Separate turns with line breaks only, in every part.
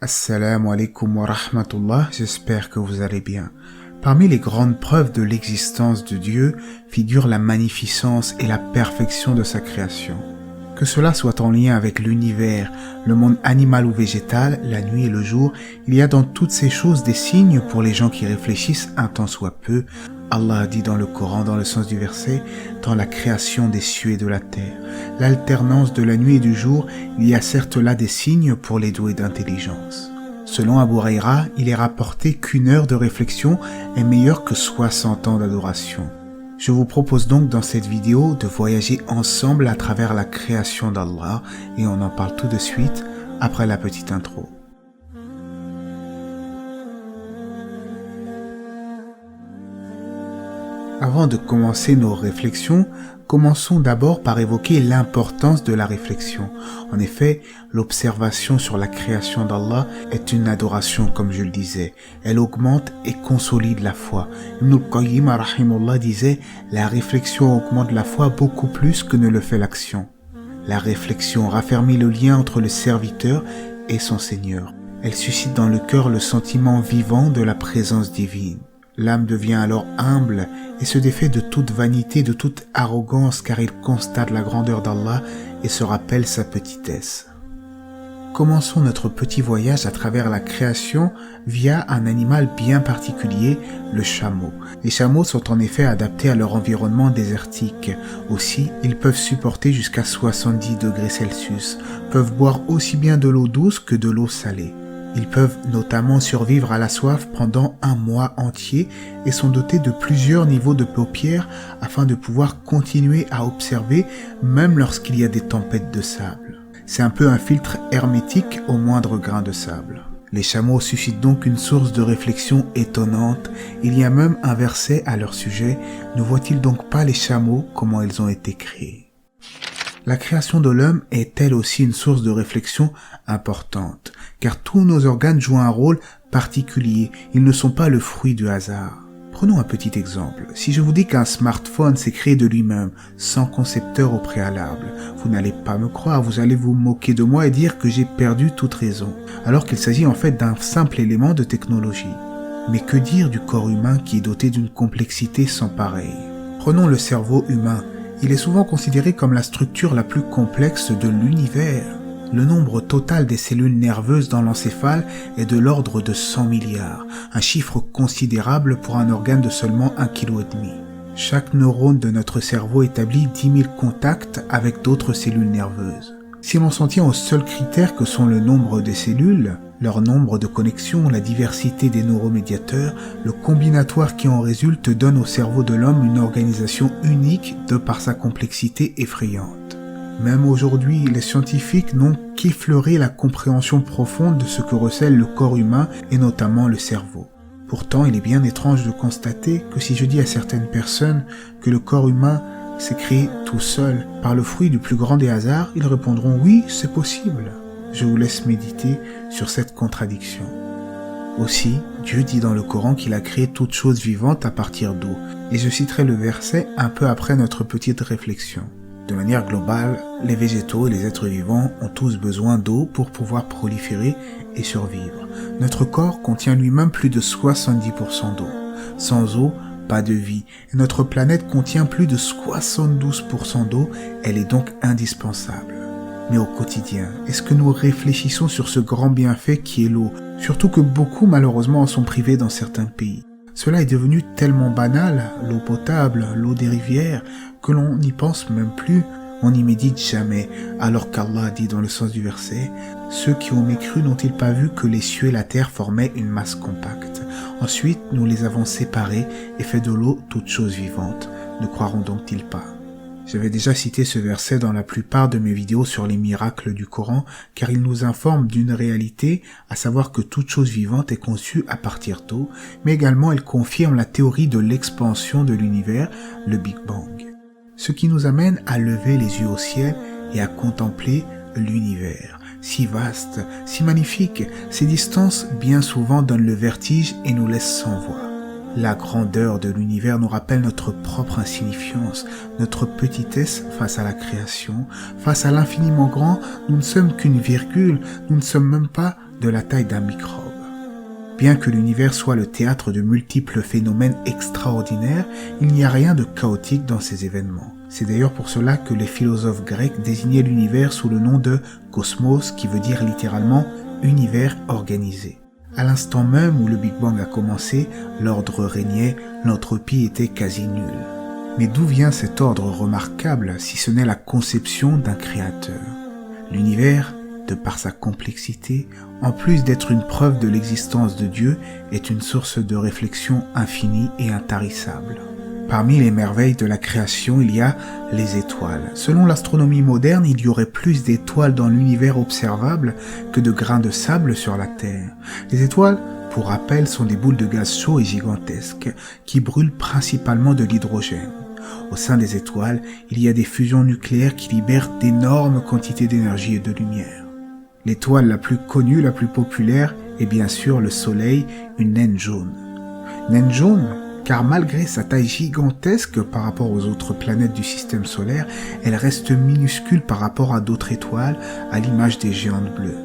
Assalamu alaikum wa rahmatullah, j'espère que vous allez bien. Parmi les grandes preuves de l'existence de Dieu figure la magnificence et la perfection de sa création. Que cela soit en lien avec l'univers, le monde animal ou végétal, la nuit et le jour, il y a dans toutes ces choses des signes pour les gens qui réfléchissent un tant soit peu. Allah a dit dans le Coran, dans le sens du verset, dans la création des cieux et de la terre, l'alternance de la nuit et du jour, il y a certes là des signes pour les doués d'intelligence. Selon Abu Huraira, il est rapporté qu'une heure de réflexion est meilleure que 60 ans d'adoration. Je vous propose donc dans cette vidéo de voyager ensemble à travers la création d'Allah et on en parle tout de suite après la petite intro. Avant de commencer nos réflexions, commençons d'abord par évoquer l'importance de la réflexion. En effet, l'observation sur la création d'Allah est une adoration, comme je le disais. Elle augmente et consolide la foi. Ibn al-Qayyim rahimahullah disait « La réflexion augmente la foi beaucoup plus que ne le fait l'action. La réflexion raffermit le lien entre le serviteur et son Seigneur. Elle suscite dans le cœur le sentiment vivant de la présence divine. L'âme devient alors humble et se défait de toute vanité, de toute arrogance, car il constate la grandeur d'Allah et se rappelle sa petitesse. Commençons notre petit voyage à travers la création via un animal bien particulier, le chameau. Les chameaux sont en effet adaptés à leur environnement désertique. Aussi, ils peuvent supporter jusqu'à 70 degrés Celsius, peuvent boire aussi bien de l'eau douce que de l'eau salée. Ils peuvent notamment survivre à la soif pendant un mois entier et sont dotés de plusieurs niveaux de paupières afin de pouvoir continuer à observer même lorsqu'il y a des tempêtes de sable. C'est un peu un filtre hermétique au moindre grain de sable. Les chameaux suscitent donc une source de réflexion étonnante. Il y a même un verset à leur sujet. Ne voient-ils donc pas les chameaux comment ils ont été créés ? La création de l'homme est elle aussi une source de réflexion importante, car tous nos organes jouent un rôle particulier, ils ne sont pas le fruit du hasard. Prenons un petit exemple. Si je vous dis qu'un smartphone s'est créé de lui-même, sans concepteur au préalable, vous n'allez pas me croire, vous allez vous moquer de moi et dire que j'ai perdu toute raison, alors qu'il s'agit en fait d'un simple élément de technologie. Mais que dire du corps humain qui est doté d'une complexité sans pareille ? Prenons le cerveau humain. Il est souvent considéré comme la structure la plus complexe de l'univers. Le nombre total des cellules nerveuses dans l'encéphale est de l'ordre de 100 milliards, un chiffre considérable pour un organe de seulement 1,5 kg. Chaque neurone de notre cerveau établit 10 000 contacts avec d'autres cellules nerveuses. Si l'on s'en tient aux seuls critères que sont le nombre des cellules, leur nombre de connexions, la diversité des neuromédiateurs, le combinatoire qui en résulte donne au cerveau de l'homme une organisation unique de par sa complexité effrayante. Même aujourd'hui, les scientifiques n'ont qu'effleuré la compréhension profonde de ce que recèle le corps humain et notamment le cerveau. Pourtant, il est bien étrange de constater que si je dis à certaines personnes que le corps humain s'est créé tout seul par le fruit du plus grand des hasards, ils répondront « oui, c'est possible ». Je vous laisse méditer sur cette contradiction. Aussi, Dieu dit dans le Coran qu'il a créé toute chose vivante à partir d'eau, et je citerai le verset un peu après notre petite réflexion. De manière globale, les végétaux et les êtres vivants ont tous besoin d'eau pour pouvoir proliférer et survivre. Notre corps contient lui-même plus de 70% d'eau. Sans eau, pas de vie. Et notre planète contient plus de 72% d'eau, elle est donc indispensable. Mais au quotidien, est-ce que nous réfléchissons sur ce grand bienfait qui est l'eau, surtout que beaucoup malheureusement en sont privés dans certains pays. Cela est devenu tellement banal, l'eau potable, l'eau des rivières, que l'on n'y pense même plus, on n'y médite jamais, alors qu'Allah dit dans le sens du verset « Ceux qui ont mécru n'ont-ils pas vu que les cieux et la terre formaient une masse compacte ? Ensuite, nous les avons séparés et fait de l'eau toute chose vivante. Ne croiront donc-ils pas ?» J'avais déjà cité ce verset dans la plupart de mes vidéos sur les miracles du Coran, car il nous informe d'une réalité, à savoir que toute chose vivante est conçue à partir d'eau, mais également elle confirme la théorie de l'expansion de l'univers, le Big Bang. Ce qui nous amène à lever les yeux au ciel et à contempler l'univers. Si vaste, si magnifique, ces distances bien souvent donnent le vertige et nous laissent sans voix. La grandeur de l'univers nous rappelle notre propre insignifiance, notre petitesse face à la création, face à l'infiniment grand, nous ne sommes qu'une virgule, nous ne sommes même pas de la taille d'un microbe. Bien que l'univers soit le théâtre de multiples phénomènes extraordinaires, il n'y a rien de chaotique dans ces événements. C'est d'ailleurs pour cela que les philosophes grecs désignaient l'univers sous le nom de cosmos, qui veut dire littéralement univers organisé. À l'instant même où le Big Bang a commencé, l'ordre régnait, l'entropie était quasi nulle. Mais d'où vient cet ordre remarquable si ce n'est la conception d'un créateur? L'univers, de par sa complexité, en plus d'être une preuve de l'existence de Dieu, est une source de réflexion infinie et intarissable. Parmi les merveilles de la création, il y a les étoiles. Selon l'astronomie moderne, il y aurait plus d'étoiles dans l'univers observable que de grains de sable sur la Terre. Les étoiles, pour rappel, sont des boules de gaz chaud et gigantesques qui brûlent principalement de l'hydrogène. Au sein des étoiles, il y a des fusions nucléaires qui libèrent d'énormes quantités d'énergie et de lumière. L'étoile la plus connue, la plus populaire, est bien sûr le Soleil, une naine jaune. Naine jaune, car malgré sa taille gigantesque par rapport aux autres planètes du système solaire, elle reste minuscule par rapport à d'autres étoiles, à l'image des géantes bleues.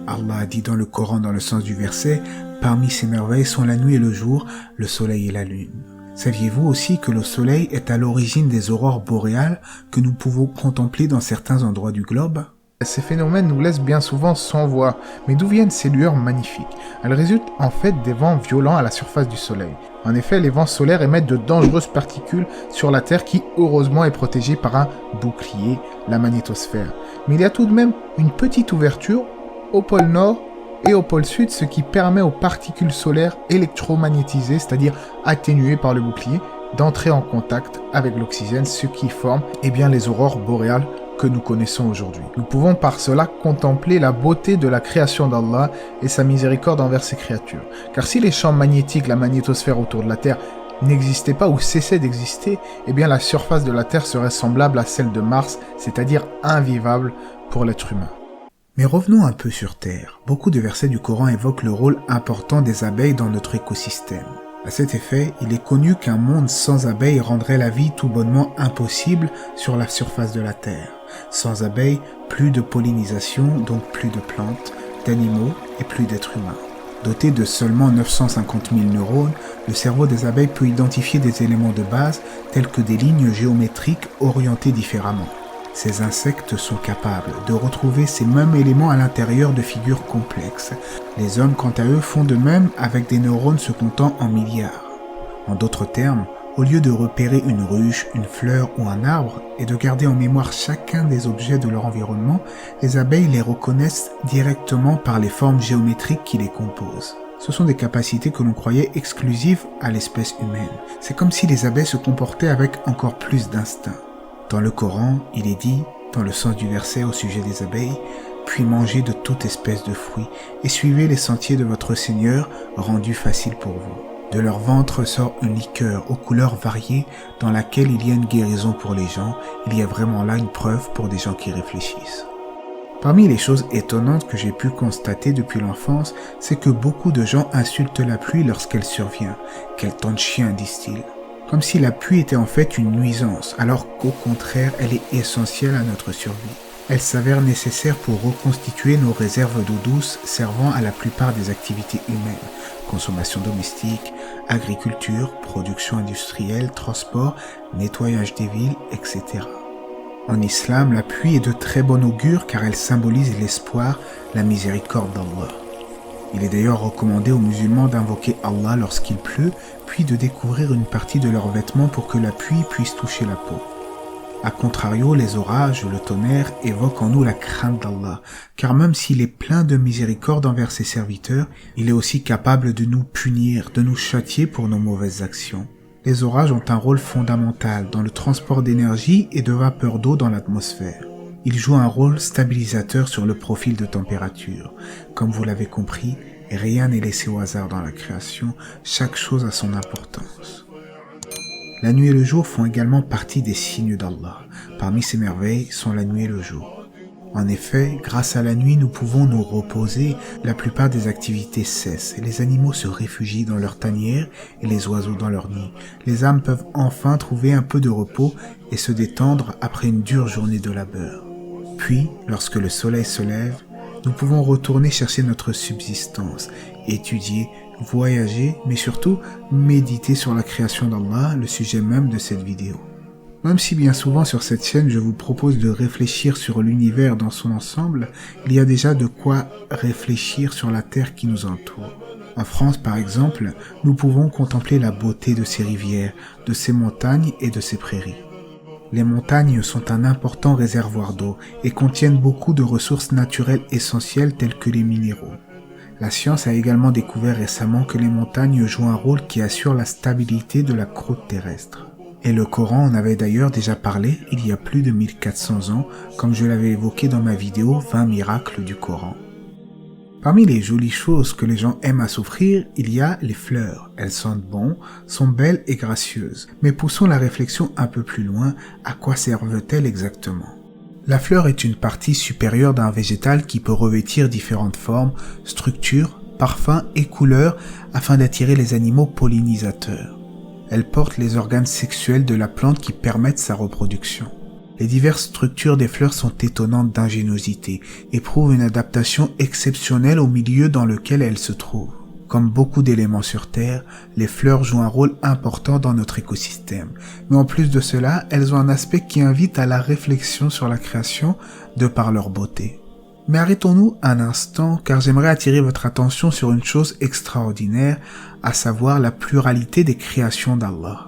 Allah a dit dans le Coran, dans le sens du verset, « Parmi ces merveilles sont la nuit et le jour, le soleil et la lune ». Saviez-vous aussi que le soleil est à l'origine des aurores boréales que nous pouvons contempler dans certains endroits du globe ? Ces phénomènes nous laissent bien souvent sans voix, mais d'où viennent ces lueurs magnifiques? Elles résultent en fait des vents violents à la surface du soleil. En effet, les vents solaires émettent de dangereuses particules sur la Terre qui, heureusement, est protégée par un bouclier, la magnétosphère. Mais il y a tout de même une petite ouverture au pôle nord et au pôle sud, ce qui permet aux particules solaires électromagnétisées, c'est-à-dire atténuées par le bouclier, d'entrer en contact avec l'oxygène, ce qui forme les aurores boréales que nous connaissons aujourd'hui. Nous pouvons par cela contempler la beauté de la création d'Allah et sa miséricorde envers ses créatures. Car si les champs magnétiques, la magnétosphère autour de la Terre, n'existaient pas ou cessaient d'exister, la surface de la Terre serait semblable à celle de Mars, c'est-à-dire invivable pour l'être humain. Mais revenons un peu sur Terre. Beaucoup de versets du Coran évoquent le rôle important des abeilles dans notre écosystème. À cet effet, il est connu qu'un monde sans abeilles rendrait la vie tout bonnement impossible sur la surface de la Terre. Sans abeilles, plus de pollinisation, donc plus de plantes, d'animaux et plus d'êtres humains. Doté de seulement 950 000 neurones, le cerveau des abeilles peut identifier des éléments de base tels que des lignes géométriques orientées différemment. Ces insectes sont capables de retrouver ces mêmes éléments à l'intérieur de figures complexes. Les hommes, quant à eux, font de même avec des neurones se comptant en milliards. En d'autres termes, au lieu de repérer une ruche, une fleur ou un arbre et de garder en mémoire chacun des objets de leur environnement, les abeilles les reconnaissent directement par les formes géométriques qui les composent. Ce sont des capacités que l'on croyait exclusives à l'espèce humaine. C'est comme si les abeilles se comportaient avec encore plus d'instinct. Dans le Coran, il est dit, dans le sens du verset au sujet des abeilles, « Puis mangez de toute espèce de fruits, et suivez les sentiers de votre Seigneur, rendus faciles pour vous. De leur ventre sort une liqueur aux couleurs variées, dans laquelle il y a une guérison pour les gens, il y a vraiment là une preuve pour des gens qui réfléchissent. » Parmi les choses étonnantes que j'ai pu constater depuis l'enfance, c'est que beaucoup de gens insultent la pluie lorsqu'elle survient. « Quel temps de chien » disent-ils. Comme si la pluie était en fait une nuisance, alors qu'au contraire, elle est essentielle à notre survie. Elle s'avère nécessaire pour reconstituer nos réserves d'eau douce servant à la plupart des activités humaines, consommation domestique, agriculture, production industrielle, transport, nettoyage des villes, etc. En islam, la pluie est de très bon augure car elle symbolise l'espoir, la miséricorde d'Allah. Il est d'ailleurs recommandé aux musulmans d'invoquer Allah lorsqu'il pleut, puis de découvrir une partie de leurs vêtements pour que la pluie puisse toucher la peau. A contrario, les orages, le tonnerre évoquent en nous la crainte d'Allah, car même s'il est plein de miséricorde envers ses serviteurs, il est aussi capable de nous punir, de nous châtier pour nos mauvaises actions. Les orages ont un rôle fondamental dans le transport d'énergie et de vapeur d'eau dans l'atmosphère. Ils jouent un rôle stabilisateur sur le profil de température. Comme vous l'avez compris, rien n'est laissé au hasard dans la création, chaque chose a son importance. La nuit et le jour font également partie des signes d'Allah. Parmi ces merveilles sont la nuit et le jour. En effet, grâce à la nuit, nous pouvons nous reposer, la plupart des activités cessent, les animaux se réfugient dans leurs tanières et les oiseaux dans leurs nids. Les âmes peuvent enfin trouver un peu de repos et se détendre après une dure journée de labeur. Puis, lorsque le soleil se lève, nous pouvons retourner chercher notre subsistance, étudier, voyager, mais surtout méditer sur la création d'Allah, le sujet même de cette vidéo. Même si bien souvent sur cette chaîne je vous propose de réfléchir sur l'univers dans son ensemble, il y a déjà de quoi réfléchir sur la terre qui nous entoure. En France par exemple, nous pouvons contempler la beauté de ses rivières, de ses montagnes et de ses prairies. Les montagnes sont un important réservoir d'eau et contiennent beaucoup de ressources naturelles essentielles telles que les minéraux. La science a également découvert récemment que les montagnes jouent un rôle qui assure la stabilité de la croûte terrestre. Et le Coran en avait d'ailleurs déjà parlé il y a plus de 1400 ans, comme je l'avais évoqué dans ma vidéo 20 miracles du Coran. Parmi les jolies choses que les gens aiment à s'offrir, il y a les fleurs. Elles sentent bon, sont belles et gracieuses. Mais poussons la réflexion un peu plus loin, à quoi servent-elles exactement ? La fleur est une partie supérieure d'un végétal qui peut revêtir différentes formes, structures, parfums et couleurs afin d'attirer les animaux pollinisateurs. Elle porte les organes sexuels de la plante qui permettent sa reproduction. Les diverses structures des fleurs sont étonnantes d'ingéniosité et prouvent une adaptation exceptionnelle au milieu dans lequel elles se trouvent. Comme beaucoup d'éléments sur Terre, les fleurs jouent un rôle important dans notre écosystème. Mais en plus de cela, elles ont un aspect qui invite à la réflexion sur la création de par leur beauté. Mais arrêtons-nous un instant car j'aimerais attirer votre attention sur une chose extraordinaire, à savoir la pluralité des créations d'Allah.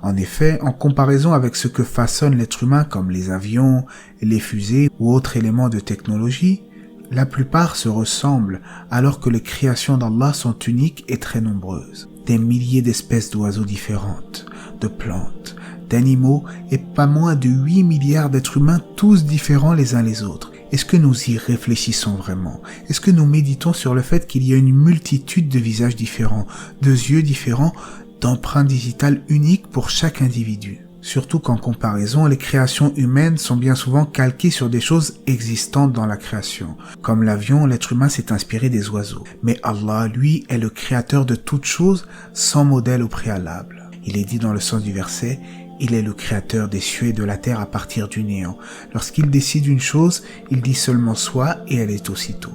En effet, en comparaison avec ce que façonne l'être humain comme les avions, les fusées ou autres éléments de technologie, la plupart se ressemblent alors que les créations d'Allah sont uniques et très nombreuses. Des milliers d'espèces d'oiseaux différentes, de plantes, d'animaux et pas moins de 8 milliards d'êtres humains tous différents les uns les autres. Est-ce que nous y réfléchissons vraiment? Est-ce que nous méditons sur le fait qu'il y a une multitude de visages différents, de yeux différents, d'empreintes digitales uniques pour chaque individu? Surtout qu'en comparaison, les créations humaines sont bien souvent calquées sur des choses existantes dans la création. Comme l'avion, l'être humain s'est inspiré des oiseaux. Mais Allah, lui, est le créateur de toutes choses sans modèle au préalable. Il est dit dans le sens du verset, « Il est le créateur des cieux et de la terre à partir du néant. Lorsqu'il décide une chose, il dit seulement soit et elle est aussitôt. »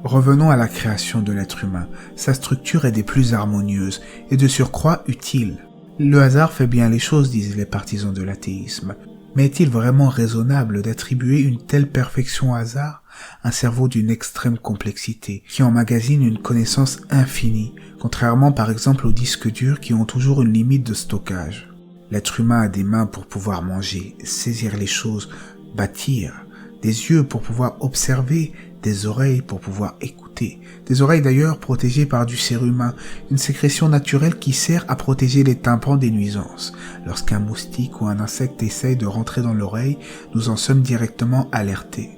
Revenons à la création de l'être humain. Sa structure est des plus harmonieuses et de surcroît utile. Le hasard fait bien les choses, disent les partisans de l'athéisme. Mais est-il vraiment raisonnable d'attribuer une telle perfection au hasard? Un cerveau d'une extrême complexité, qui emmagasine une connaissance infinie, contrairement par exemple aux disques durs qui ont toujours une limite de stockage. L'être humain a des mains pour pouvoir manger, saisir les choses, bâtir, des yeux pour pouvoir observer, des oreilles pour pouvoir écouter. Des oreilles d'ailleurs protégées par du cérumen, une sécrétion naturelle qui sert à protéger les tympans des nuisances. Lorsqu'un moustique ou un insecte essaye de rentrer dans l'oreille, nous en sommes directement alertés.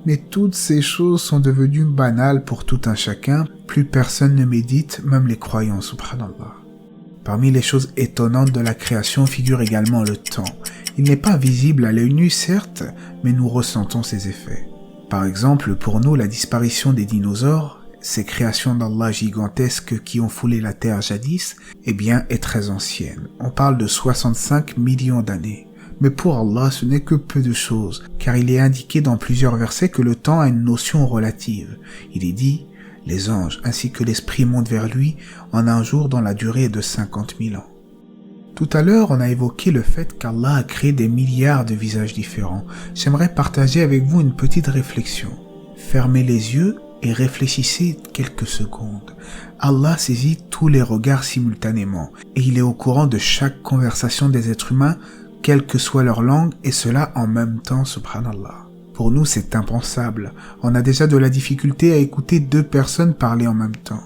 Mais toutes ces choses sont devenues banales pour tout un chacun, plus personne ne médite, même les croyants, subhanallah. Parmi les choses étonnantes de la création figure également le temps. Il n'est pas visible à l'œil nu certes, mais nous ressentons ses effets. Par exemple, pour nous, la disparition des dinosaures, ces créations d'Allah gigantesques qui ont foulé la terre jadis, est très ancienne. On parle de 65 millions d'années. Mais pour Allah, ce n'est que peu de choses, car il est indiqué dans plusieurs versets que le temps a une notion relative. Il est dit, les anges ainsi que l'esprit montent vers lui en un jour dont la durée est de 50 000 ans. Tout à l'heure, on a évoqué le fait qu'Allah a créé des milliards de visages différents. J'aimerais partager avec vous une petite réflexion. Fermez les yeux et réfléchissez quelques secondes. Allah saisit tous les regards simultanément et il est au courant de chaque conversation des êtres humains, quelle que soit leur langue, et cela en même temps, subhanallah. Pour nous, c'est impensable. On a déjà de la difficulté à écouter 2 personnes parler en même temps.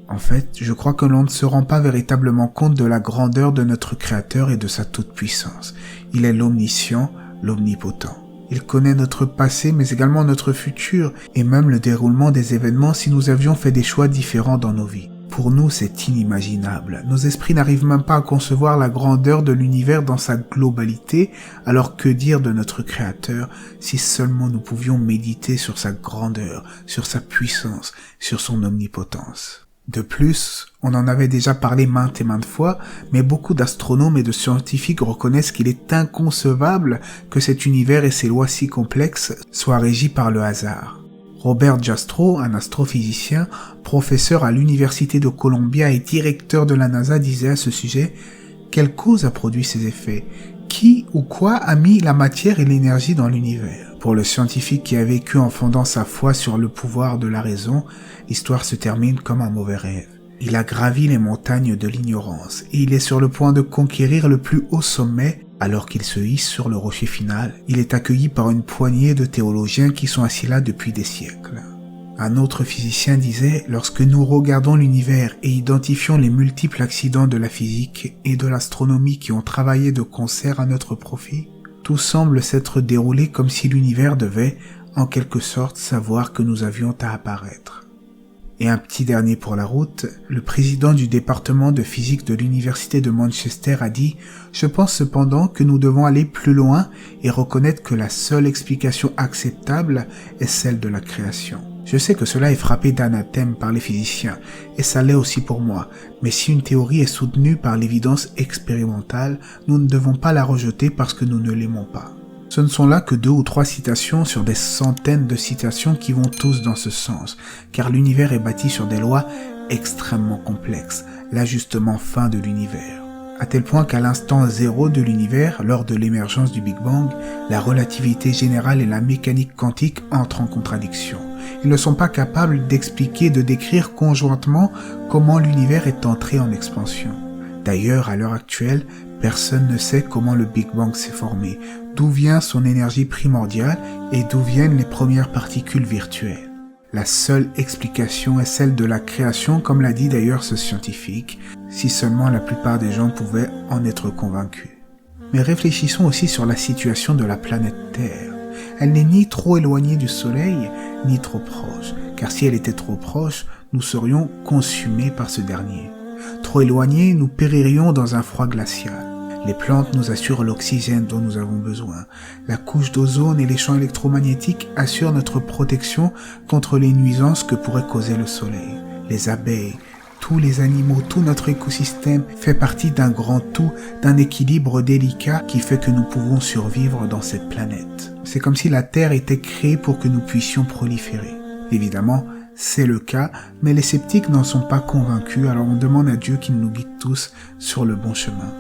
En fait, je crois que l'on ne se rend pas véritablement compte de la grandeur de notre Créateur et de sa toute-puissance. Il est l'omniscient, l'omnipotent. Il connaît notre passé, mais également notre futur, et même le déroulement des événements si nous avions fait des choix différents dans nos vies. Pour nous, c'est inimaginable. Nos esprits n'arrivent même pas à concevoir la grandeur de l'univers dans sa globalité, alors que dire de notre Créateur si seulement nous pouvions méditer sur sa grandeur, sur sa puissance, sur son omnipotence. De plus, on en avait déjà parlé maintes et maintes fois, mais beaucoup d'astronomes et de scientifiques reconnaissent qu'il est inconcevable que cet univers et ses lois si complexes soient régis par le hasard. Robert Jastrow, un astrophysicien, professeur à l'Université de Columbia et directeur de la NASA, disait à ce sujet: quelle cause a produit ces effets? Qui ou quoi a mis la matière et l'énergie dans l'univers? Pour le scientifique qui a vécu en fondant sa foi sur le pouvoir de la raison, l'histoire se termine comme un mauvais rêve. Il a gravi les montagnes de l'ignorance et il est sur le point de conquérir le plus haut sommet. Alors qu'il se hisse sur le rocher final, il est accueilli par une poignée de théologiens qui sont assis là depuis des siècles. Un autre physicien disait: lorsque nous regardons l'univers et identifions les multiples accidents de la physique et de l'astronomie qui ont travaillé de concert à notre profit, tout semble s'être déroulé comme si l'univers devait, en quelque sorte, savoir que nous avions à apparaître. Et un petit dernier pour la route, le président du département de physique de l'université de Manchester a dit: je pense cependant que nous devons aller plus loin et reconnaître que la seule explication acceptable est celle de la création. Je sais que cela est frappé d'anathème par les physiciens, et ça l'est aussi pour moi, mais si une théorie est soutenue par l'évidence expérimentale, nous ne devons pas la rejeter parce que nous ne l'aimons pas. Ce ne sont là que 2 ou 3 citations sur des centaines de citations qui vont tous dans ce sens, car l'univers est bâti sur des lois extrêmement complexes, l'ajustement fin de l'univers. À tel point qu'à l'instant zéro de l'univers, lors de l'émergence du Big Bang, la relativité générale et la mécanique quantique entrent en contradiction. Ils ne sont pas capables d'expliquer et de décrire conjointement comment l'univers est entré en expansion. D'ailleurs, à l'heure actuelle, personne ne sait comment le Big Bang s'est formé, d'où vient son énergie primordiale et d'où viennent les premières particules virtuelles. La seule explication est celle de la création, comme l'a dit d'ailleurs ce scientifique, si seulement la plupart des gens pouvaient en être convaincus. Mais réfléchissons aussi sur la situation de la planète Terre. Elle n'est ni trop éloignée du Soleil, ni trop proche, car si elle était trop proche, nous serions consumés par ce dernier. Trop éloignés, nous péririons dans un froid glacial. Les plantes nous assurent l'oxygène dont nous avons besoin. La couche d'ozone et les champs électromagnétiques assurent notre protection contre les nuisances que pourrait causer le soleil. Les abeilles, tous les animaux, tout notre écosystème fait partie d'un grand tout, d'un équilibre délicat qui fait que nous pouvons survivre dans cette planète. C'est comme si la Terre était créée pour que nous puissions proliférer. Évidemment, c'est le cas, mais les sceptiques n'en sont pas convaincus, alors on demande à Dieu qu'il nous guide tous sur le bon chemin.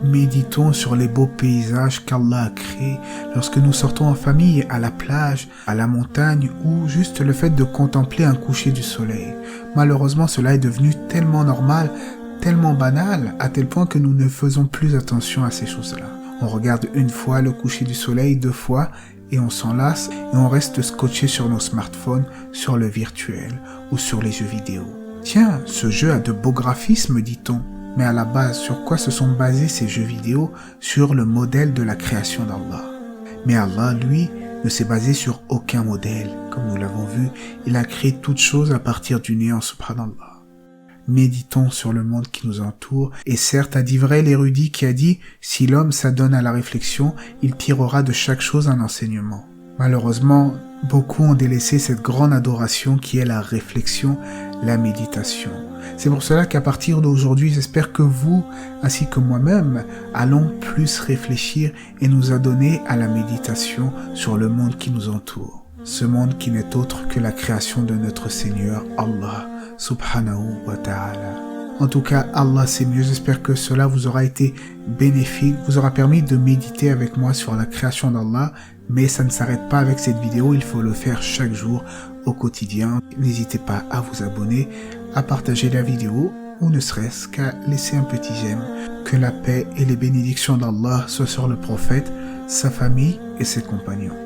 Méditons sur les beaux paysages qu'Allah a créés lorsque nous sortons en famille à la plage, à la montagne ou juste le fait de contempler un coucher du soleil. Malheureusement, cela est devenu tellement normal, tellement banal, à tel point que nous ne faisons plus attention à ces choses-là. On regarde une fois le coucher du soleil, 2 fois, et on s'en lasse et on reste scotché sur nos smartphones, sur le virtuel ou sur les jeux vidéo. Tiens, ce jeu a de beaux graphismes, dit-on. Mais à la base, sur quoi se sont basés ces jeux vidéo? Sur le modèle de la création d'Allah. Mais Allah, lui, ne s'est basé sur aucun modèle. Comme nous l'avons vu, il a créé toutes choses à partir du néant, subhanallah. Méditons sur le monde qui nous entoure, et certes a dit vrai l'érudit qui a dit « Si l'homme s'adonne à la réflexion, il tirera de chaque chose un enseignement ». Malheureusement, beaucoup ont délaissé cette grande adoration qui est la réflexion, la méditation. C'est pour cela qu'à partir d'aujourd'hui, j'espère que vous, ainsi que moi-même, allons plus réfléchir et nous adonner à la méditation sur le monde qui nous entoure. Ce monde qui n'est autre que la création de notre Seigneur Allah, subhanahu wa ta'ala. En tout cas, Allah c'est mieux. J'espère que cela vous aura été bénéfique, vous aura permis de méditer avec moi sur la création d'Allah. Mais ça ne s'arrête pas avec cette vidéo, il faut le faire chaque jour au quotidien. N'hésitez pas à vous abonner, à partager la vidéo ou ne serait-ce qu'à laisser un petit j'aime. Que la paix et les bénédictions d'Allah soient sur le prophète, sa famille et ses compagnons.